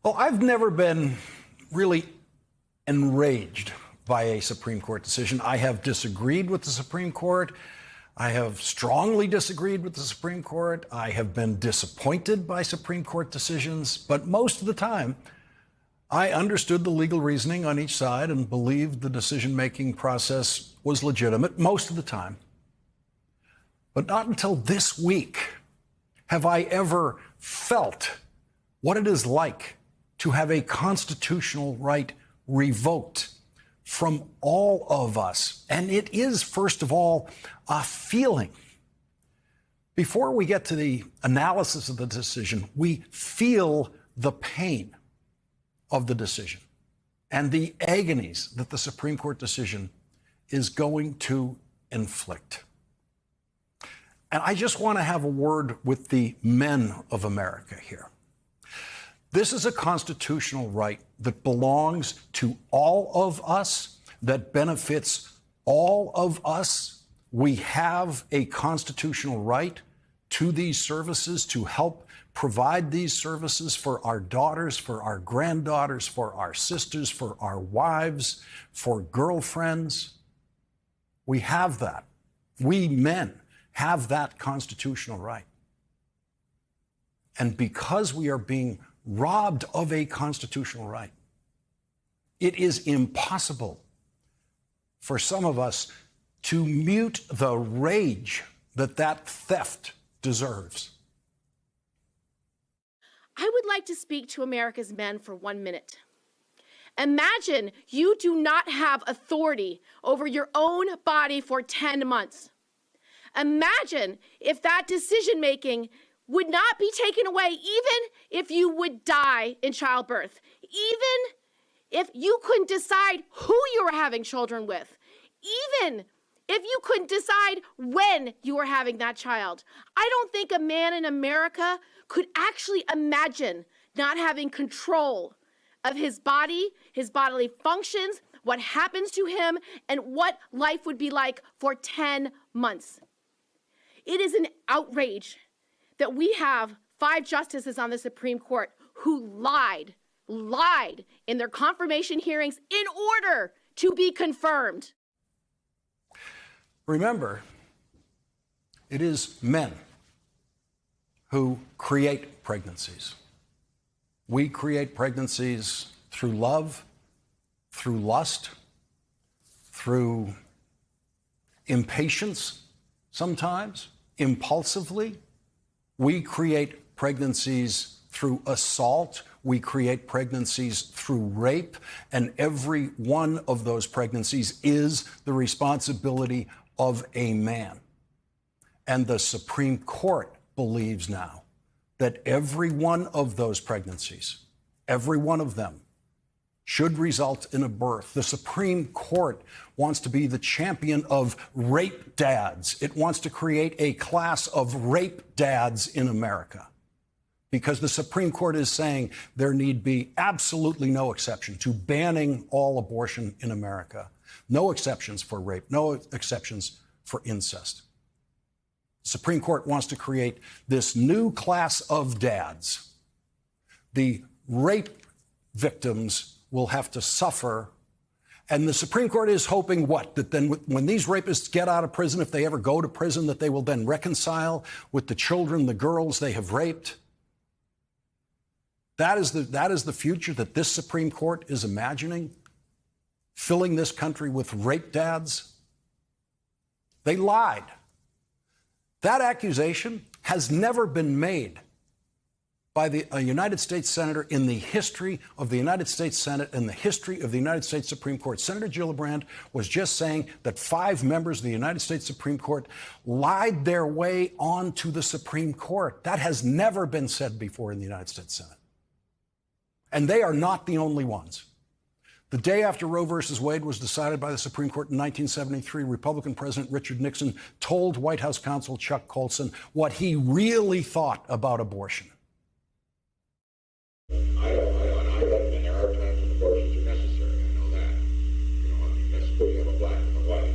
Well, I've never been really enraged by a Supreme Court decision. I have disagreed with the Supreme Court. I have strongly disagreed with the Supreme Court. I have been disappointed by Supreme Court decisions, but most of the time, I understood the legal reasoning on each side and believed the decision-making process was legitimate most of the time. But not until this week have I ever felt what it is like to have a constitutional right revoked from all of us. And it is, first of all, a feeling. Before we get to the analysis of the decision, we feel the pain of the decision and the agonies that the Supreme Court decision is going to inflict. And I just want to have a word with the men of America here. This is a constitutional right that belongs to all of us, that benefits all of us. We have a constitutional right to these services, to help provide these services for our daughters, for our granddaughters, for our sisters, for our wives, for girlfriends. We have that. We men have that constitutional right. And because we are being robbed of a constitutional right, it is impossible for some of us to mute the rage that that theft deserves. I would like to speak to America's men for 1 minute. Imagine you do not have authority over your own body for 10 months. Imagine if that decision-making would not be taken away, even if you would die in childbirth, even if you couldn't decide who you were having children with, even if you couldn't decide when you were having that child. I don't think a man in America could actually imagine not having control of his body, his bodily functions, what happens to him, and what life would be like for 10 months. It is an outrage that we have 5 justices on the Supreme Court who lied in their confirmation hearings in order to be confirmed. Remember, it is men who create pregnancies. We create pregnancies through love, through lust, through impatience, sometimes impulsively. We create pregnancies through assault. We create pregnancies through rape. And every one of those pregnancies is the responsibility of a man. And the Supreme Court believes now that every one of those pregnancies, every one of them, should result in a birth. The Supreme Court wants to be the champion of rape dads. It wants to create a class of rape dads in America, because the Supreme Court is saying there need be absolutely no exception to banning all abortion in America. No exceptions for rape, no exceptions for incest. The Supreme Court wants to create this new class of dads. The rape victims will have to suffer. And the Supreme Court is hoping what? That then when these rapists get out of prison, if they ever go to prison, that they will then reconcile with the children, the girls they have raped. That is the future that this Supreme Court is imagining, filling this country with rape dads. They lied. That accusation has never been made by a United States senator in the history of the United States Senate and the history of the United States Supreme Court. Senator Gillibrand was just saying that 5 members of the United States Supreme Court lied their way onto the Supreme Court. That has never been said before in the United States Senate. And they are not the only ones. The day after Roe versus Wade was decided by the Supreme Court in 1973, Republican President Richard Nixon told White House counsel Chuck Colson what he really thought about abortion. I don't think there are times when abortions are necessary. I know that. That's putting up a black and a white.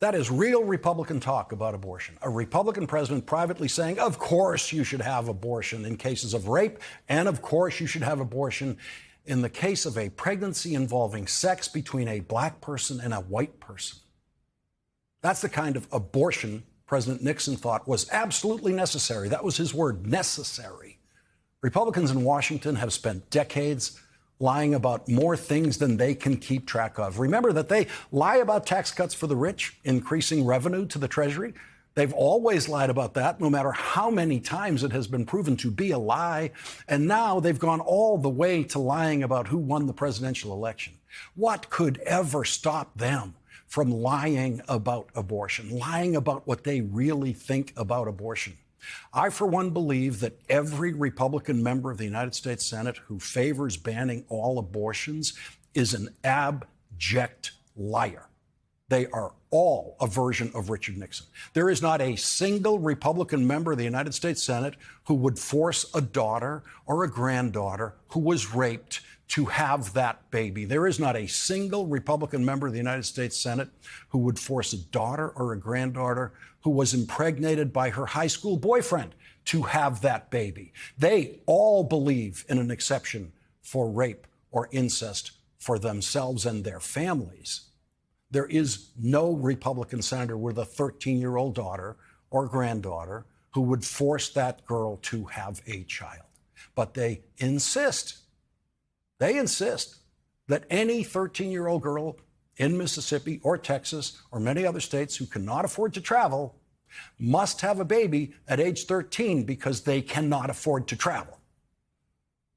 That is real Republican talk about abortion. A Republican president privately saying, of course you should have abortion in cases of rape, and of course you should have abortion in the case of a pregnancy involving sex between a black person and a white person. That's the kind of abortion President Nixon thought was absolutely necessary. That was his word, necessary. Republicans in Washington have spent decades lying about more things than they can keep track of. Remember that they lie about tax cuts for the rich, increasing revenue to the Treasury. They've always lied about that, no matter how many times it has been proven to be a lie. And now they've gone all the way to lying about who won the presidential election. What could ever stop them from lying about abortion, lying about what they really think about abortion? I, for one, believe that every Republican member of the United States Senate who favors banning all abortions is an abject liar. They are all a version of Richard Nixon. There is not a single Republican member of the United States Senate who would force a daughter or a granddaughter who was raped to have that baby. There is not a single Republican member of the United States Senate who would force a daughter or a granddaughter who was impregnated by her high school boyfriend to have that baby. They all believe in an exception for rape or incest for themselves and their families. There is no Republican senator with a 13-year-old daughter or granddaughter who would force that girl to have a child. But they insist that any 13-year-old girl in Mississippi or Texas or many other states who cannot afford to travel must have a baby at age 13 because they cannot afford to travel.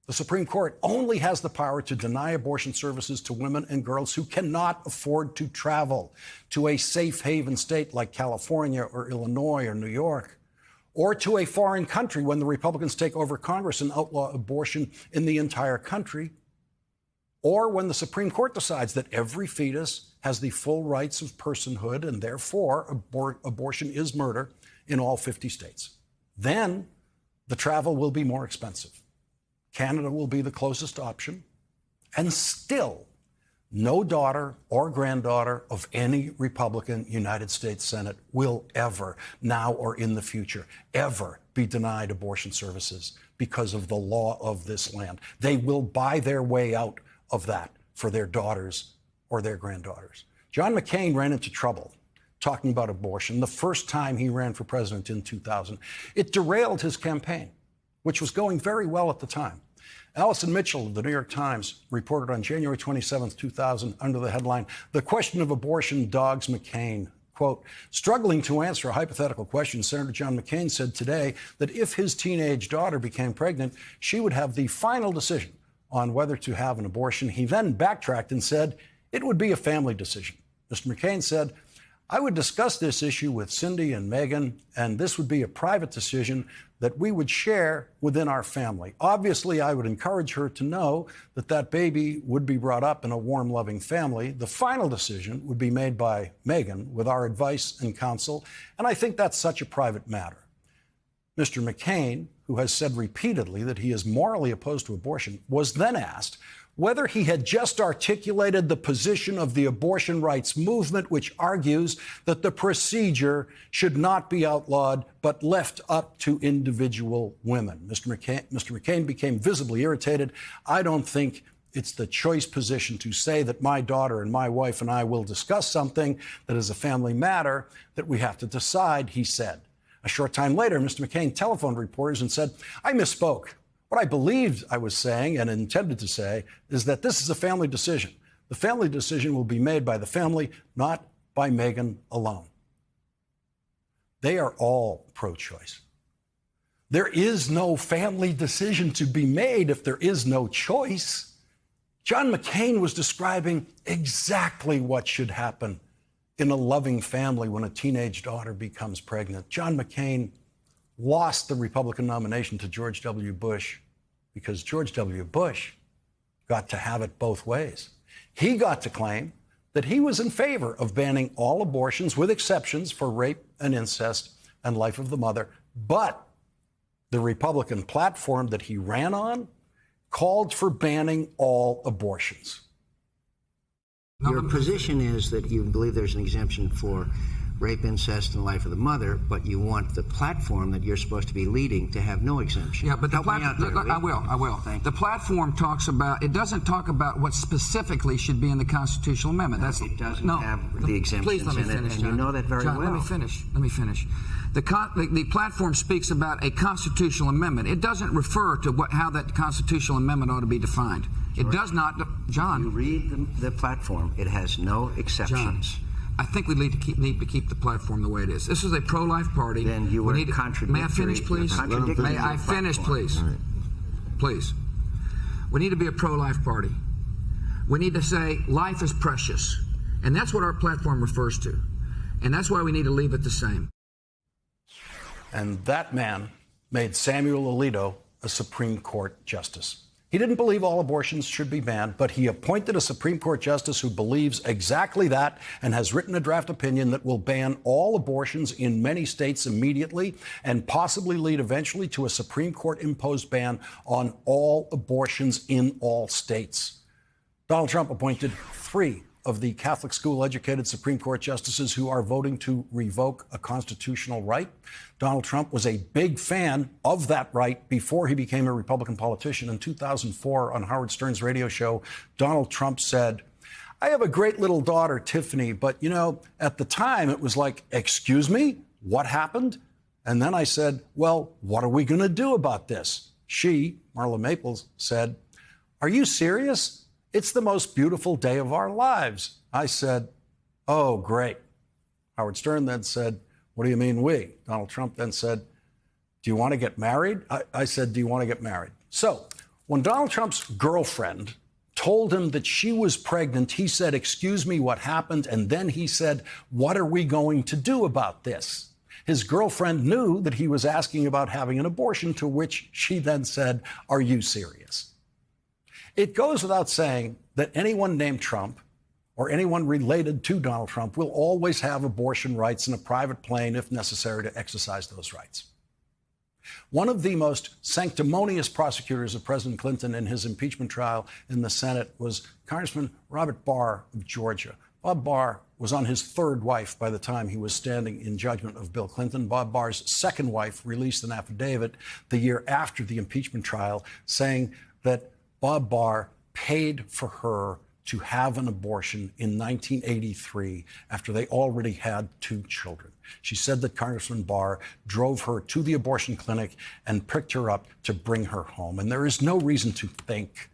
The Supreme Court only has the power to deny abortion services to women and girls who cannot afford to travel to a safe haven state like California or Illinois or New York, or to a foreign country when the Republicans take over Congress and outlaw abortion in the entire country, or when the Supreme Court decides that every fetus has the full rights of personhood and therefore abortion is murder in all 50 states. Then the travel will be more expensive. Canada will be the closest option, and still no daughter or granddaughter of any Republican United States Senate will ever, now or in the future, ever be denied abortion services because of the law of this land. They will buy their way out of that for their daughters or their granddaughters. John McCain ran into trouble talking about abortion the first time he ran for president in 2000. It derailed his campaign, which was going very well at the time. Allison Mitchell of the New York Times reported on January 27, 2000, under the headline, "The Question of Abortion Dogs McCain." Quote, struggling to answer a hypothetical question, Senator John McCain said today that if his teenage daughter became pregnant, she would have the final decision on whether to have an abortion. He then backtracked and said it would be a family decision. Mr. McCain said, I would discuss this issue with Cindy and Megan, and this would be a private decision that we would share within our family. Obviously, I would encourage her to know that that baby would be brought up in a warm, loving family. The final decision would be made by Megan with our advice and counsel, and I think that's such a private matter. Mr. McCain, who has said repeatedly that he is morally opposed to abortion, was then asked whether he had just articulated the position of the abortion rights movement, which argues that the procedure should not be outlawed but left up to individual women. Mr. McCain became visibly irritated. I don't think it's the choice position to say that my daughter and my wife and I will discuss something that is a family matter that we have to decide, he said. A short time later, Mr. McCain telephoned reporters and said, I misspoke. What I believed I was saying and intended to say is that this is a family decision. The family decision will be made by the family, not by Megan alone. They are all pro-choice. There is no family decision to be made if there is no choice. John McCain was describing exactly what should happen in a loving family when a teenage daughter becomes pregnant. John McCain lost the Republican nomination to George W. Bush because George W. Bush got to have it both ways. He got to claim that he was in favor of banning all abortions with exceptions for rape and incest and life of the mother, but the Republican platform that he ran on called for banning all abortions. Your position is that you believe there's an exemption for rape, incest, and the life of the mother, but you want the platform that you're supposed to be leading to have no exemption. Yeah, but the platform, I will. The platform talks about, it doesn't talk about what specifically should be in the constitutional amendment. It doesn't have the exemptions please let me in finish, it, and John. you know that very John, well. Let me finish. The platform speaks about a constitutional amendment. It doesn't refer to how that constitutional amendment ought to be defined. It does not, John. You read the platform, it has no exceptions. John, I think we need to keep the platform the way it is. This is a pro-life party. Then you were contradictory. May I finish, please? May I finish, please? Right. Please. We need to be a pro-life party. We need to say life is precious. And that's what our platform refers to. And that's why we need to leave it the same. And that man made Samuel Alito a Supreme Court justice. He didn't believe all abortions should be banned, but he appointed a Supreme Court justice who believes exactly that and has written a draft opinion that will ban all abortions in many states immediately and possibly lead eventually to a Supreme Court imposed ban on all abortions in all states. Donald Trump appointed 3 of the Catholic school-educated Supreme Court justices who are voting to revoke a constitutional right. Donald Trump was a big fan of that right before he became a Republican politician. In 2004, on Howard Stern's radio show, Donald Trump said, "I have a great little daughter, Tiffany, but, you know, at the time it was like, excuse me, what happened?" And then I said, "Well, what are we going to do about this?" She, Marla Maples, said, "Are you serious? It's the most beautiful day of our lives." I said, "Oh, great." Howard Stern then said, "What do you mean we?" Donald Trump then said, "Do you want to get married?" I said, "Do you want to get married?" So when Donald Trump's girlfriend told him that she was pregnant, he said, "Excuse me, what happened?" And then he said, "What are we going to do about this?" His girlfriend knew that he was asking about having an abortion, to which she then said, "Are you serious?" It goes without saying that anyone named Trump or anyone related to Donald Trump will always have abortion rights in a private plane if necessary to exercise those rights. One of the most sanctimonious prosecutors of President Clinton in his impeachment trial in the Senate was Congressman Robert Barr of Georgia. Bob Barr was on his 3rd wife by the time he was standing in judgment of Bill Clinton. Bob Barr's 2nd wife released an affidavit the year after the impeachment trial saying that Bob Barr paid for her to have an abortion in 1983 after they already had 2 children. She said that Congressman Barr drove her to the abortion clinic and picked her up to bring her home. And there is no reason to think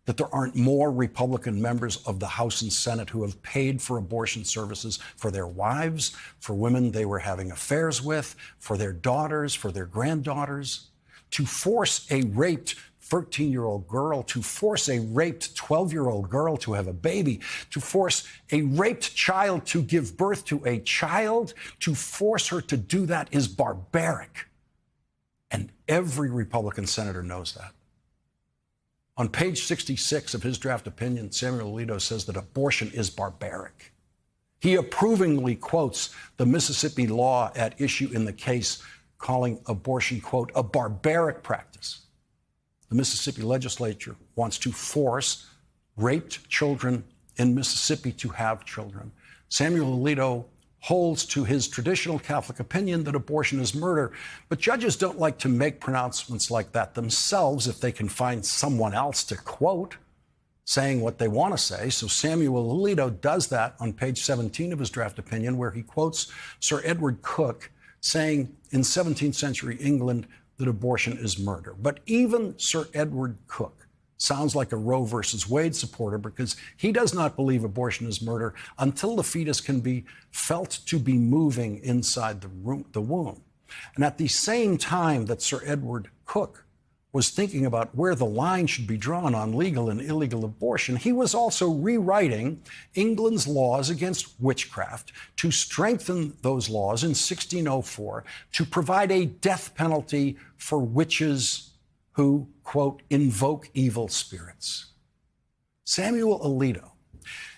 that there aren't more Republican members of the House and Senate who have paid for abortion services for their wives, for women they were having affairs with, for their daughters, for their granddaughters. To force a raped 13-year-old girl, to force a raped 12-year-old girl to have a baby, to force a raped child to give birth to a child, to force her to do that is barbaric. And every Republican senator knows that. On page 66 of his draft opinion, Samuel Alito says that abortion is barbaric. He approvingly quotes the Mississippi law at issue in the case, calling abortion, quote, a barbaric practice. The Mississippi legislature wants to force raped children in Mississippi to have children. Samuel Alito holds to his traditional Catholic opinion that abortion is murder, but judges don't like to make pronouncements like that themselves if they can find someone else to quote saying what they want to say. So Samuel Alito does that on page 17 of his draft opinion, where he quotes Sir Edward Coke saying in 17th century England that abortion is murder. But even Sir Edward Coke sounds like a Roe versus Wade supporter, because he does not believe abortion is murder until the fetus can be felt to be moving inside the womb. And at the same time that Sir Edward Coke was thinking about where the line should be drawn on legal and illegal abortion, he was also rewriting England's laws against witchcraft to strengthen those laws in 1604 to provide a death penalty for witches who, quote, invoke evil spirits. Samuel Alito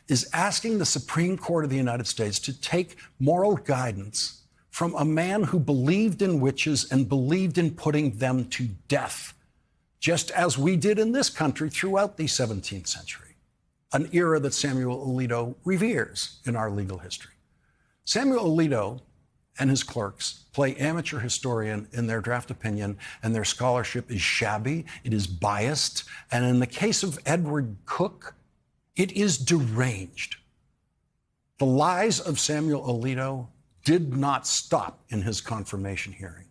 is asking the Supreme Court of the United States to take moral guidance from a man who believed in witches and believed in putting them to death, just as we did in this country throughout the 17th century, an era that Samuel Alito reveres in our legal history. Samuel Alito and his clerks play amateur historian in their draft opinion, and their scholarship is shabby, it is biased, and in the case of Edward Cook, it is deranged. The lies of Samuel Alito did not stop in his confirmation hearing.